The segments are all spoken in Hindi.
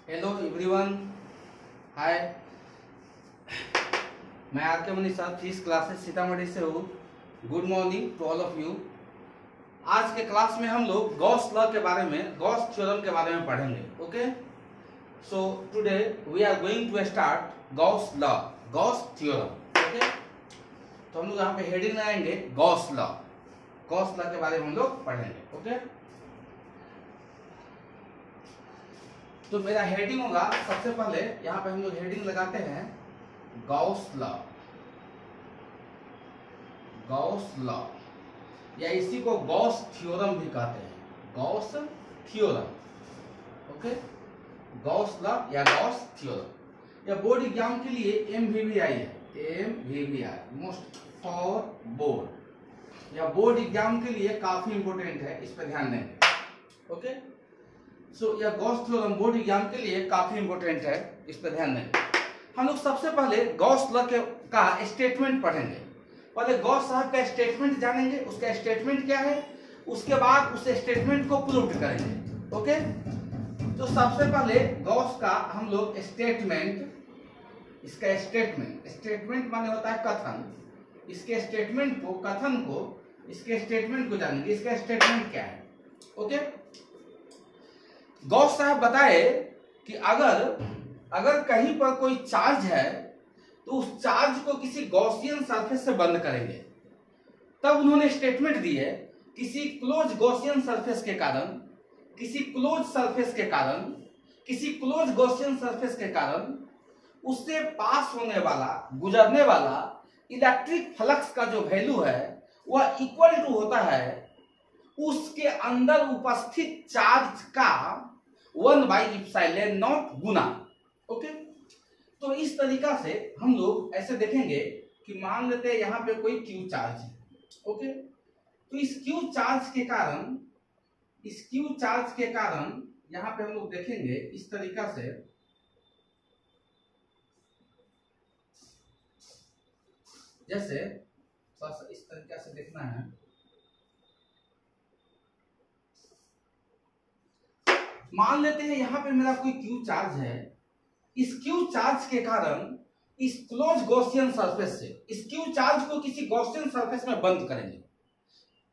Hello everyone, hi. मैं R K. Manish sir, physics classes Sitamarhi से हूँ। Good morning to all of you. आज के क्लास में हम लोग गॉस लॉ के बारे में, गॉस थ्योरम के बारे में पढ़ेंगे। Okay, so today we are going to start Gauss law, Gauss theorem. Okay, तो हम लोग यहाँ पे हेडिंग लगाएंगे गॉस लॉ। गॉस लॉ के बारे में हम लोग पढ़ेंगे। ओके, तो मेरा हेडिंग होगा, सबसे पहले यहाँ पे हम लोग हेडिंग लगाते हैं गॉस लॉ। गॉस लॉ या इसी को गॉस थ्योरम भी कहते हैं, Gauss theorem. Okay, Gauss law या गॉस थ्योरम। या बोर्ड एग्जाम के लिए MVVI है, MVVI मोस्ट फॉर बोर्ड, या बोर्ड एग्जाम के लिए काफी इंपोर्टेंट है, इस पर ध्यान देंगे। ओके, सो यह गॉस थ्योरम बोर्ड एग्जाम के लिए काफी इंपोर्टेंट है, इस पर ध्यान देंगे। हम लोग सबसे पहले गॉस लॉ का स्टेटमेंट पढ़ेंगे। पहले गॉस साहब का स्टेटमेंट जानेंगे, उसका स्टेटमेंट क्या है, उसके बाद उस स्टेटमेंट को प्रूव करेंगे। ओके, तो सबसे पहले गॉस का हम लोग स्टेटमेंट, इसका स्टेटमेंट माने होता है कथन। इसके स्टेटमेंट को, कथन को, इसके स्टेटमेंट को जानेंगे। इसका स्टेटमेंट क्या है? ओके, गॉस साहब बताए कि अगर कहीं पर कोई चार्ज है तो उस चार्ज को किसी गॉसियन सरफेस से बंद करेंगे। तब उन्होंने स्टेटमेंट दी है किसी क्लोज गॉसियन सरफेस के कारण, किसी क्लोज सरफेस के कारण, किसी क्लोज गॉसियन सरफेस के कारण उससे पास होने वाला, गुजरने वाला इलेक्ट्रिक फ्लक्स का जो वैल्यू है वह इक्वल टू होता है उसके अंदर उपस्थित चार्ज का 1/ε0 गुना। ओके, तो इस तरीका से हम लोग ऐसे देखेंगे कि मान लेते हैं यहाँ पे कोई क्यू चार्ज है। ओके, तो इस क्यू चार्ज के कारण, इस क्यू चार्ज के कारण यहाँ पे हम लोग देखेंगे इस तरीका से, जैसे थोड़ा सा इस तरीका से देखना है। मान लेते हैं यहाँ पे मेरा कोई क्यू चार्ज है। इस क्यू चार्ज के कारण इस क्लोज गॉसियन सरफेस से इस क्यू चार्ज को किसी गॉसियन सरफेस में बंद करेंगे।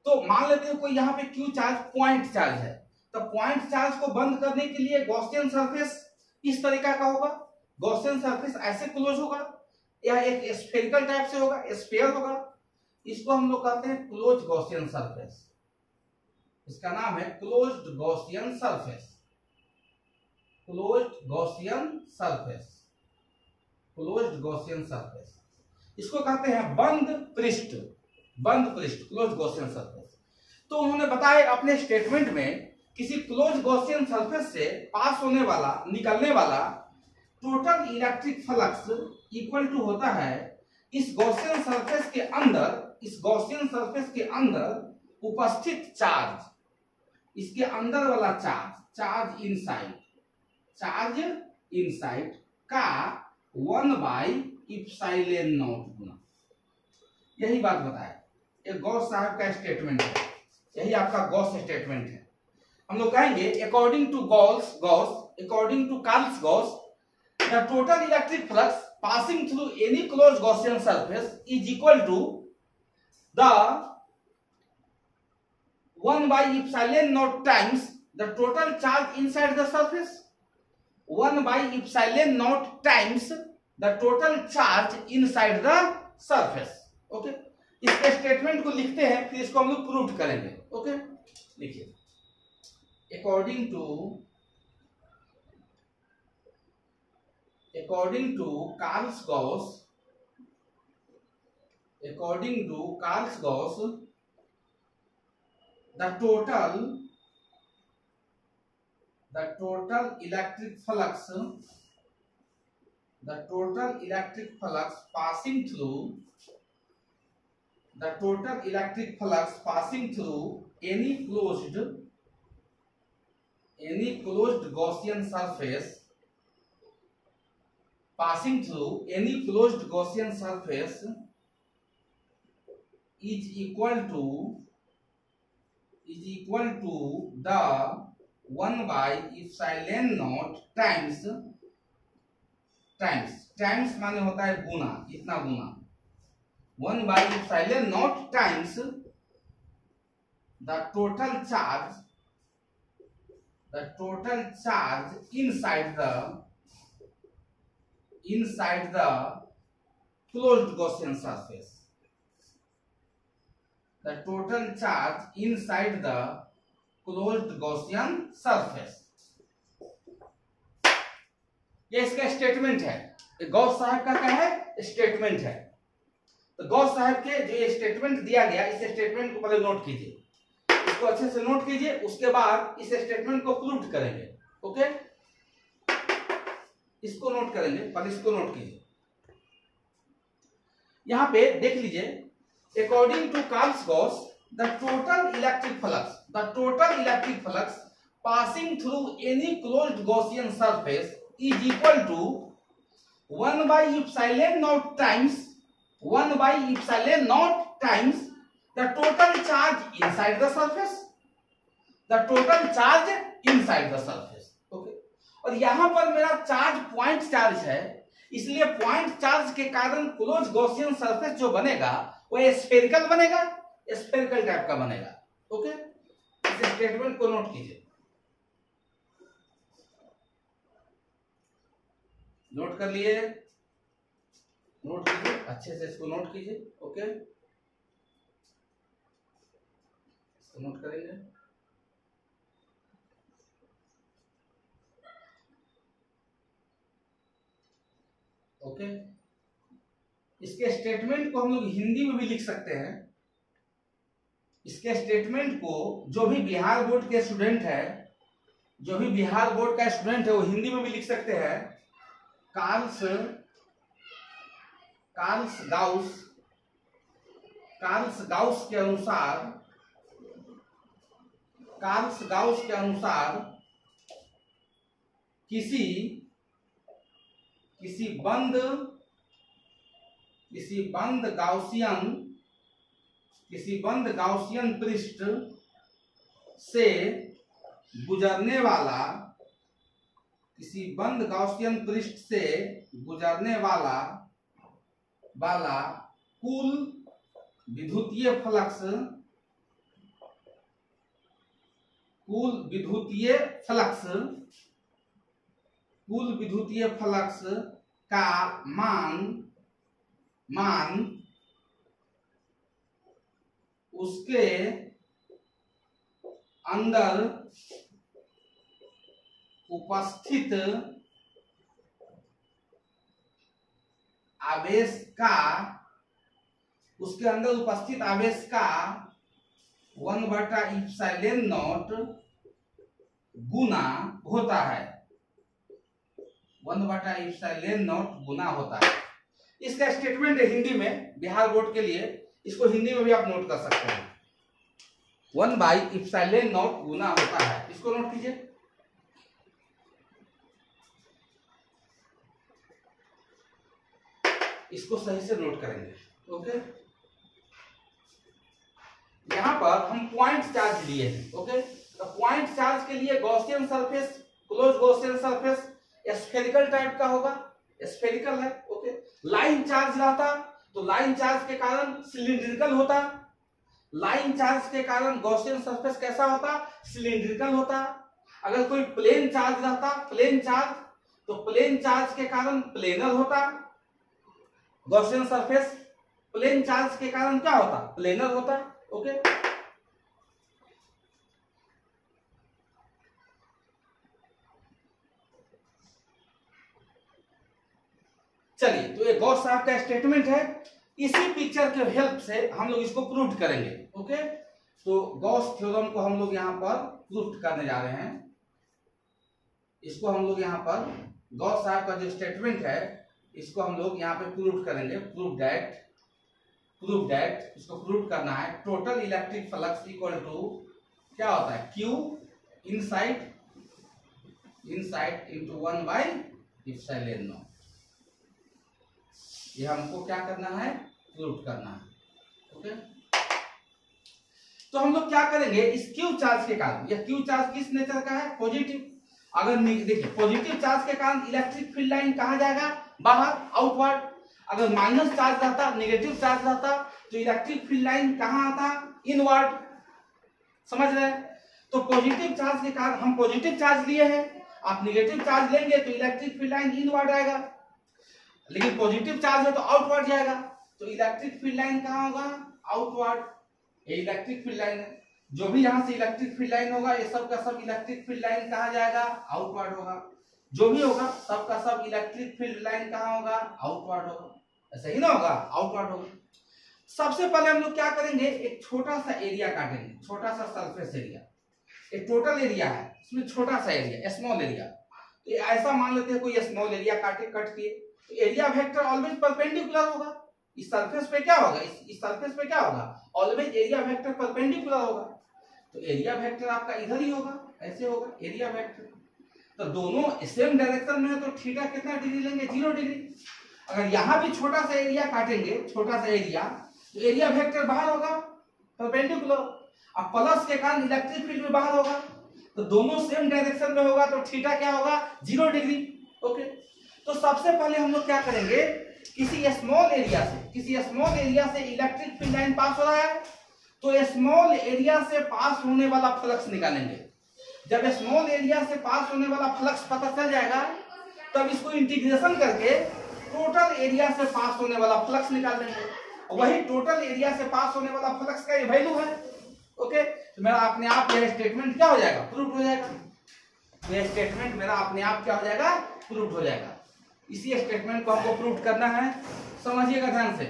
तो मान लेते हैं कोई यहाँ पे क्यू चार्ज पॉइंट चार्ज है, तो पॉइंट चार्ज को बंद करने के लिए गॉसियन सरफेस इस तरीका का होगा। गॉसियन सरफेस ऐसे क्लोज होगा या एक स्फेरिकल टाइप से होगा, स्फीयर होगा। इसको हम लोग कहते हैं क्लोज गॉसियन सरफेस। इसका नाम है closed Gaussian surface. Closed Gaussian surface, closed Gaussian surface. इसको कहते हैं बंद पृष्ठ, बंद पृष्ठ, क्लोज गॉसियन सरफेस। तो उन्होंने बताया अपने स्टेटमेंट में किसी क्लोज गॉसियन सरफेस से पास होने वाला, निकलने वाला total electric flux equal to होता है इस गॉसियन सरफेस के अंदर, इस गॉसियन सरफेस के अंदर उपस्थित चार्ज, इसके अंदर वाला charge, charge inside, charge inside का 1/ε0 गुना। यही बात बताया, एक गॉस साहब का स्टेटमेंट है, यही आपका गॉस स्टेटमेंट है। हम लोग कहेंगे according to Gauss, according to Carl's Gauss, the total electric flux passing through any close Gaussian surface is equal to the 1/ε0 times the total charge inside the surface. 1/ε0 times the total charge inside the surface. Okay, इसके स्टेटमेंट को लिखते हैं, फिर इसको हम लोग प्रूव करेंगे। ओके, लिखिए according to Carl's Gauss, according to Carl's Gauss the total electric flux, the total electric flux passing through, the total electric flux passing through any closed Gaussian surface, passing through any closed Gaussian surface is equal to the 1/ε0 times, times माने होता है गुना, इतना गुना, 1/ε0 times the total charge inside the closed Gaussian surface, the total charge inside the closed Gaussian surface। ये इसका स्टेटमेंट है, गॉस साहब का क्या है, स्टेटमेंट है। तो गॉस साहब के जो ये स्टेटमेंट दिया गया, इस स्टेटमेंट को पहले नोट कीजिए, इसको अच्छे से नोट कीजिए, उसके बाद इस स्टेटमेंट को प्रूव करेंगे। ओके, इसको नोट करेंगे, पहले इसको नोट कीजिए। यहां पे देख लीजिए, according to Carl's Gauss the total electric flux passing through any closed Gaussian surface is equal to 1/ε0 times the total charge inside the surface, okay. और यहां पर मेरा चार्ज पॉइंट चार्ज है, इसलिए पॉइंट चार्ज के कारण क्लोज गॉसियन सरफेस जो बनेगा वो स्फेरिकल बनेगा, स्फेरिकल टाइप का बनेगा। ओके, इस स्टेटमेंट को नोट कीजिए, नोट कर लिए, नोट कीजिए अच्छे से, इसको नोट कीजिए। ओके, इसको नोट करेंगे। ओके, इसके स्टेटमेंट को हम लोग हिंदी में भी लिख सकते हैं। इसके स्टेटमेंट को जो भी बिहार बोर्ड के स्टूडेंट है, जो भी बिहार बोर्ड का स्टूडेंट है, वो हिंदी में भी लिख सकते हैं। कार्ल्स गाउस के अनुसार किसी बंद गाउसियन पृष्ठ से गुजरने वाला कुल विद्युतीय फ्लक्स का मान उसके अंदर उपस्थित आवेश का 1/ε0 गुना होता है, 1/ε0 गुना होता है। इसका स्टेटमेंट है हिंदी में, बिहार बोर्ड के लिए, इसको हिंदी में भी आप नोट कर सकते हैं। 1/ε0 गुना होता है, इसको नोट कीजिए। इसको सही से नोट करेंगे। ओके, यहां पर हम पॉइंट चार्ज लिए हैं। ओके, तो पॉइंट चार्ज के लिए Gaussian surface, close Gaussian surface spherical type का होगा, स्फेरिकल है। ओके, लाइन चार्ज रहता तो लाइन चार्ज के कारण सिलिंड्रिकल होता, लाइन चार्ज के कारण गॉसियन सरफेस कैसा होता, सिलिंड्रिकल होता। अगर कोई प्लेन चार्ज रहता, प्लेन चार्ज, तो प्लेन चार्ज के कारण प्लेनर होता। गॉसियन सरफेस प्लेन चार्ज के कारण क्या होता, प्लेनर होता। ओके, चलिए, तो ये गॉस साहब का स्टेटमेंट है, इसी पिक्चर के हेल्प से हम लोग इसको प्रूव करेंगे। ओके, तो गॉस थ्योरम को हम लोग यहां पर प्रूव करने जा रहे हैं। इसको हम लोग यहां पर गॉस साहब का जो स्टेटमेंट है, इसको हम लोग यहाँ पे प्रूव करेंगे। प्रूव दैट इसको प्रूव करना है। Total electric flux equal to क्या होता है, Q इनसाइड इंटू 1/ε0। ये हमको क्या करना है, प्रूव करना है। ओके, तो हम लोग क्या करेंगे, इस क्यू चार्ज के कारण, या क्यू चार्ज किस नेचर का है, पॉजिटिव। अगर देखिए पॉजिटिव चार्ज के कारण इलेक्ट्रिक फील्ड लाइन कहाँ जाएगा, बाहर, आउटवर्ड। अगर माइनस चार्ज रहता, नेगेटिव चार्ज रहता, तो इलेक्ट्रिक फील्ड लाइन कहाँ आता, इनवर्ड। समझ रहे हैं? तो पॉजिटिव चार्ज के कारण हम पॉजिटिव चार्ज लिए हैं, आप नेगेटिव चार्ज लेंगे तो इलेक्ट्रिक फील्ड लाइन इनवर्ड आएगा, लेकिन पॉजिटिव चार्ज है तो आउटवर्ड जाएगा, तो इलेक्ट्रिक फील्ड लाइन कहाँ होगा, आउटवर्ड। ये इलेक्ट्रिक फील्ड लाइन है, जो भी यहां से इलेक्ट्रिक फील्ड लाइन होगा ये सब का सब इलेक्ट्रिक फील्ड लाइन कहाँ जाएगा, आउटवर्ड होगा। जो भी होगा सब का सब इलेक्ट्रिक फील्ड लाइन कहाँ होगा, आउटवर्ड होगा। ऐसा ही ना होगा, आउटवर्ड होगा। सबसे पहले हम लोग क्या करेंगे, एक छोटा सा एरिया काटेंगे, छोटा सा सरफेस एरिया। एक टोटल एरिया है, इसमें छोटा सा एरिया, स्मॉल एरिया। तो ऐसा मान लेते हैं कोई स्मॉल एरिया काटे, कट किए, तो एरिया वेक्टर ऑलवेज परपेंडिकुलर होगा। इस सरफेस पे क्या होगा, इस सरफेस पे क्या होगा, ऑलवेज एरिया वेक्टर परपेंडिकुलर होगा। तो एरिया वेक्टर आपका इधर ही होगा, ऐसे होगा एरिया वेक्टर। तो दोनों सेम डायरेक्शन में है तो थीटा कितना डिग्री लेंगे, 0 डिग्री। अगर यहां भी छोटा सा एरिया काटेंगे, छोटा सा एरिया, तो एरिया वेक्टर बाहर होगा, परपेंडिकुलर। अब प्लस के कारण इलेक्ट्रिक फील्ड भी बाहर होगा, तो दोनों सेम डायरेक्शन में होगा तो थीटा क्या होगा, 0 डिग्री। ओके, तो सबसे पहले हम लोग क्या करेंगे, किसी स्मॉल एरिया से इलेक्ट्रिक फील्ड लाइन पास हो रहा है, तो स्मॉल एरिया से पास होने वाला फ्लक्स निकालेंगे। जब स्मॉल एरिया से पास होने वाला फ्लक्स पता चल जाएगा, तब इसको इंटीग्रेशन करके टोटल एरिया से पास होने वाला फ्लक्स निकाल लेंगे। वही टोटल एरिया से पास होने वाला फ्लक्स का ये वैल्यू है। ओके, तो मेरा अपने आप यह स्टेटमेंट क्या हो जाएगा, प्रूव हो जाएगा। यह स्टेटमेंट मेरा अपने आप क्या हो जाएगा, प्रूव हो जाएगा। इसी स्टेटमेंट को हमको प्रूव करना है, समझिएगा ध्यान से।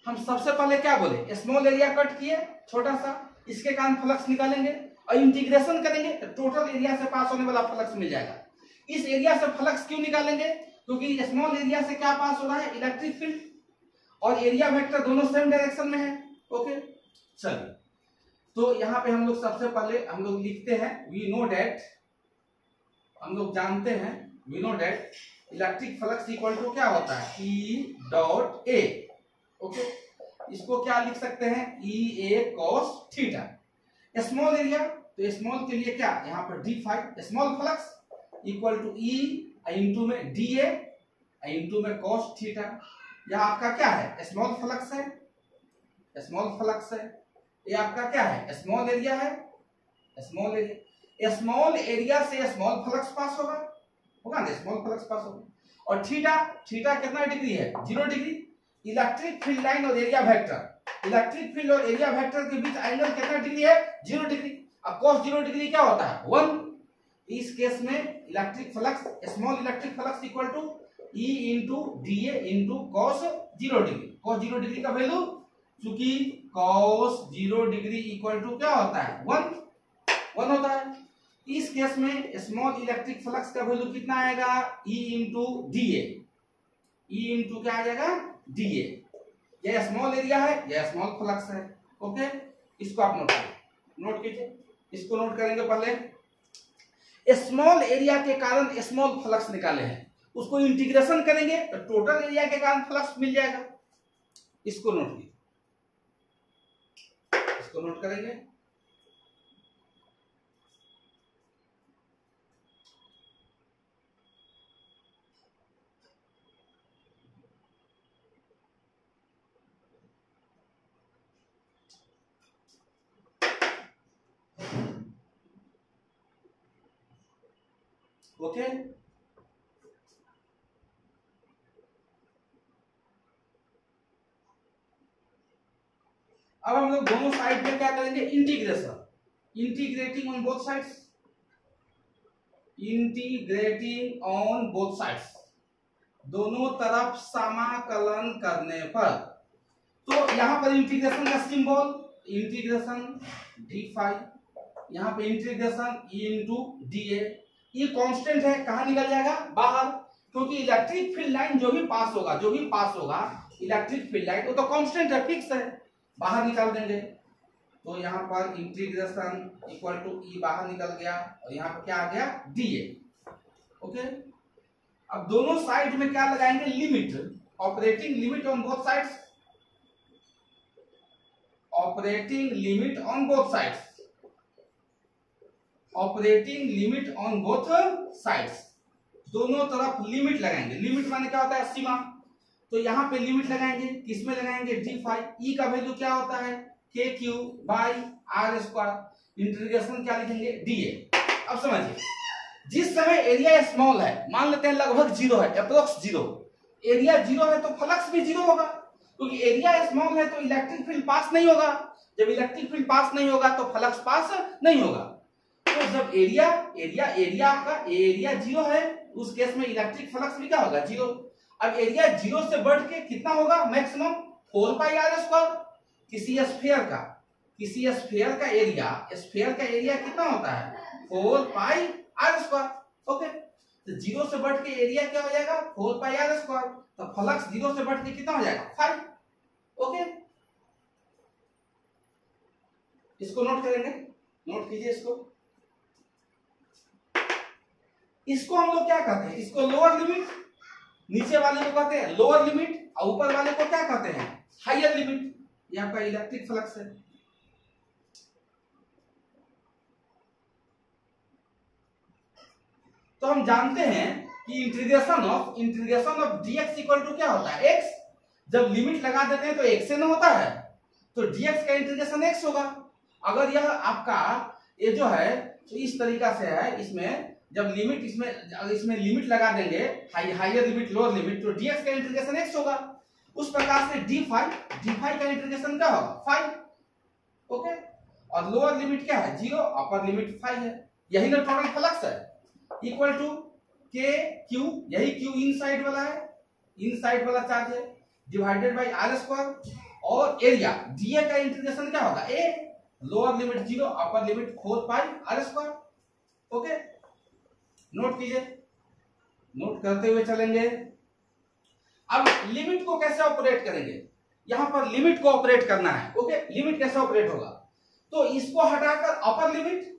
हम सबसे पहले क्या बोले, स्मॉल एरिया कट किए छोटा सा, इसके कारण फ्लक्स निकालेंगे और इंटीग्रेशन करेंगे तो टोटल एरिया से पास होने वाला फ्लक्स मिल जाएगा। इस एरिया से फ्लक्स क्यों निकालेंगे, क्योंकि स्मॉल एरिया से क्या पास हो रहा है, इलेक्ट्रिक फील्ड, और एरिया वेक्टर दोनों सेम डायरेक्शन में है। ओके, चलिए, तो यहाँ पे हम लोग सबसे पहले हम लोग लिखते हैं, वी नो डेट, हम लोग जानते हैं, we know that electric flux equal to क्या होता है, ई डॉट ए। ओके, इसको क्या लिख सकते हैं, E A cos theta. Small area, तो स्मॉल के लिए क्या, यहाँ पर d phi, small flux equal to E into में डी ए इंटू में कॉस थीटा। यह आपका क्या है, स्मॉल फ्लक्स है, स्मॉल फ्लक्स है। ये आपका क्या है, स्मॉल एरिया है, स्मॉल एरिया। स्मॉल एरिया से स्मॉल फ्लक्स पास होगा ना, स्मॉल फ्लक्स पास होगा। और थीटा, थीटा कितना डिग्री है, 0 डिग्री। इलेक्ट्रिक फील्ड लाइन और एरिया वेक्टर, इलेक्ट्रिक फील्ड और एरिया वेक्टर के बीच एंगल कितना डिग्री है, 0 डिग्री। अब cos 0 डिग्री क्या होता है, 1। इस केस में electric flux, small electric flux equal to E into d A into cos 0 degree. cos 0 degree का वैल्यू, चूंकि cos 0 डिग्री इक्वल टू क्या होता है, 1 होता है। इस केस में स्मॉल इलेक्ट्रिक फ्लक्स का वैल्यू कितना आएगा, E into d A, E into क्या आ जाएगा, डी ए। यह स्मॉल एरिया है, यह स्मॉल फ्लक्स है। ओके, इसको आप नोट कीजिए, इसको नोट करेंगे। पहले स्मॉल एरिया के कारण स्मॉल फ्लक्स निकाले हैं, उसको इंटीग्रेशन करेंगे तो टोटल एरिया के कारण फ्लक्स मिल जाएगा। इसको नोट कीजिए, इसको नोट करेंगे। ओके, अब हम लोग दोनों साइड में क्या करेंगे, integration, integrating on both sides, integrating on both sides, दोनों तरफ समाकलन करने पर। तो यहां पर इंटीग्रेशन का सिंबल, इंटीग्रेशन डी फाई, यहां पे इंटीग्रेशन ई इंटू डी ए। ये कांस्टेंट है, कहां निकल जाएगा, बाहर, क्योंकि इलेक्ट्रिक फील्ड लाइन जो भी पास होगा इलेक्ट्रिक फील्ड लाइन, वो तो कांस्टेंट है, फिक्स है, बाहर निकाल देंगे। तो यहाँ पर इंटीग्रेशन इक्वल टू ई बाहर निकल गया, और यहाँ पर क्या आ गया, डी ए। ओके, अब दोनों साइड में क्या लगाएंगे, limit, operating limit on both sides, operating limit on both sides, operating limit on both sides, दोनों तरफ लिमिट लगाएंगे। लिमिट माने क्या होता है? सीमा। तो यहाँ पे लिमिट लगाएंगे, किसमें लगाएंगे? D phi. ई का वैल्यू क्या होता है? K Q by R square, integration क्या लिखेंगे? D A. अब समझिए, जिस समय एरिया स्मॉल है, मान लेते हैं लगभग जीरो है, अप्रोक्स जीरो, एरिया जीरो है तो फ्लक्स भी जीरो होगा, क्योंकि एरिया स्मॉल है तो इलेक्ट्रिक फील्ड पास नहीं होगा। जब इलेक्ट्रिक फील्ड पास नहीं होगा तो फ्लक्स पास नहीं होगा। तो जब एरिया आपका एरिया जीरो है, उस केस में इलेक्ट्रिक फ्लक्स भी क्या होगा? जीरो। अब एरिया जीरो से बढ़ के कितना होगा? Maximum 4 pi R square. किसी स्फीयर का एरिया कितना होता है? 4 पाई आर स्क्वायर। ओके, तो जीरो से बढ़ के एरिया क्या हो जाएगा? 4 पाई आर स्क्वायर। तो फ्लक्स जीरो से बढ़ के कितना हो जाएगा? 5। ओके, इसको नोट करेंगे, नोट कीजिए इसको हम लोग क्या कहते हैं? इसको लोअर लिमिट, नीचे वाले को कहते हैं लोअर लिमिट, और ऊपर वाले को क्या कहते हैं? Higher limit. ये आपका इलेक्ट्रिक फ्लक्स है। तो हम जानते हैं कि integration of dx equal to क्या होता है? x। जब लिमिट लगा देते हैं तो x से ना होता है, तो dx का इंटीग्रेशन x होगा। अगर यह आपका ये जो है तो इस तरीका से है, इसमें जब लिमिट इसमें लिमिट लगा देंगे, हायर लिमिट लोअर लिमिट, तो dx का इंटीग्रेशन x होगा। उस प्रकार से d फाई का इंटीग्रेशन क्या होगा? 5। ओके, और लोअर लिमिट क्या है? 0, अपर लिमिट 5 है। यही ना टोटल फ्लक्स है। इक्वल टू के क्यू, यही क्यू इनसाइड वाला है, इनसाइड वाला चार्ज है, डिवाइडेड बाई आर स्क्वायर, और एरिया डीए का इंटीग्रेशन क्या होगा? A, lower limit 0, upper limit 4 pi R square. Okay, note कीजिए, नोट करते हुए चलेंगे। अब लिमिट को कैसे ऑपरेट करेंगे? यहां पर लिमिट को ऑपरेट करना है। ओके, लिमिट कैसे ऑपरेट होगा? तो इसको हटाकर अपर लिमिट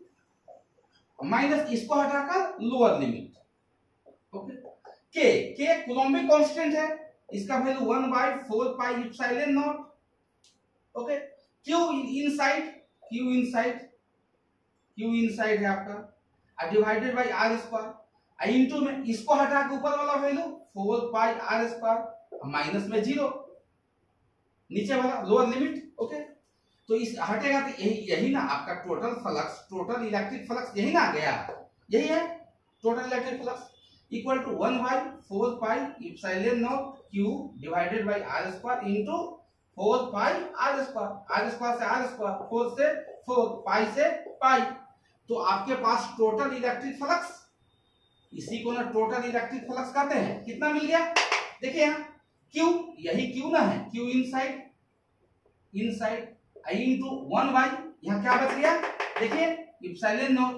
माइनस इसको हटाकर lower limit. Okay, K coulombic constant है, इसका value 1/4 pi epsilon nought. Okay, Q inside है आपका, divided by R square, into में इसको हटा के ऊपर वाला value 4 pi R square, minus में 0, नीचे वाला लोअर लिमिट। ओके, तो इस हटेगा तो यही ना आपका total flux, total electric flux यही ना आ गया, यही है total electric flux. Equal to 1/4 pi epsilon nought Q divided by R square into 4 pi R square. R square से आर स्क्वायर, 4 से 4, पाई से पाई। तो आपके पास टोटल इलेक्ट्रिक फ्लक्स, इसी को ना टोटल इलेक्ट्रिक फ्लक्स कहते हैं। कितना मिल गया? देखिए यहाँ क्यू, यही क्यू ना है, क्यू इनसाइड इनटू 1/, यहाँ क्या बच गया? देखिए एप्सिलॉन नॉट।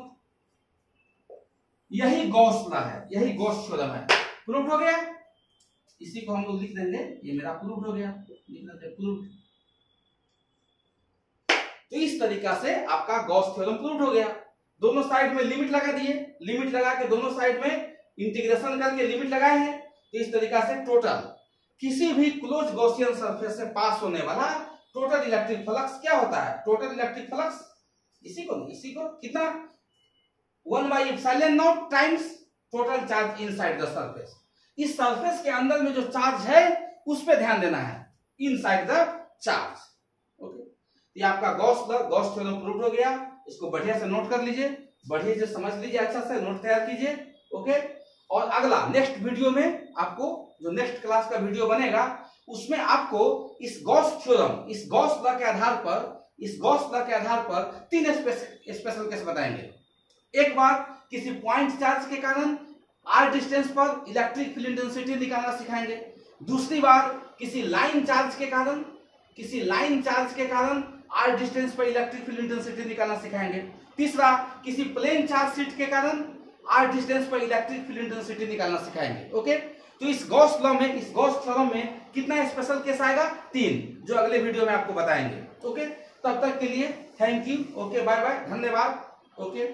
यही गॉस लॉ है, यही गॉस थ्योरम है। प्रूफ हो गया। इसी को हम लोग लिख देंगे, ये मेरा प्रूफ हो गया, लिख देते हैं प्रूफ। तो इस तरीका से आपका गॉस थ्योरम प्रूफ हो गया। दोनों साइड में लिमिट लगा दिए, लिमिट लगा के दोनों साइड में इंटीग्रेशन करके लिमिट लगाए हैं। तो इस तरीका से टोटल किसी भी क्लोज गॉसियन सरफेस से पास होने वाला टोटल इलेक्ट्रिक फ्लक्स क्या होता है? टोटल इलेक्ट्रिक फ्लक्स इसी को कितना? 1/ε0 times total charge inside the surface. इस सरफेस के अंदर में जो चार्ज है उस पे ध्यान देना है, इनसाइड द चार्ज। ओके, ये आपका गॉस थ्योरम प्रूव हो गया। इसको बढ़िया से नोट कर लीजिए, बढ़िया से समझ लीजिए, अच्छा से नोट तैयार कीजिए। ओके, और अगला नेक्स्ट वीडियो में आपको जो नेक्स्ट क्लास का वीडियो बनेगा उसमें आपको इस गॉस थ्योरम, इस गॉस लॉ के आधार पर 3 स्पेशल केस बताएंगे। एक बार किसी पॉइंट चार्ज के कारण r डिस्टेंस पर इलेक्ट्रिक फील्ड इंटेंसिटी निकालना सिखाएंगे। दूसरी बार किसी लाइन चार्ज के कारण r डिस्टेंस पर इलेक्ट्रिक फील्ड इंटेंसिटी निकालना सिखाएंगे। तीसरा किसी प्लेन चार्ज शीट के कारण r डिस्टेंस पर इलेक्ट्रिक फील्ड इंटेंसिटी निकालना सिखाएंगे। ओके, तो इस गॉस लॉ में, इस गॉस थ्योरम में कितना स्पेशल केस आएगा? 3, जो अगले वीडियो में आपको बताएंगे। ओके, तब तक के लिए thank you. Okay, bye bye, धन्यवाद। ओके।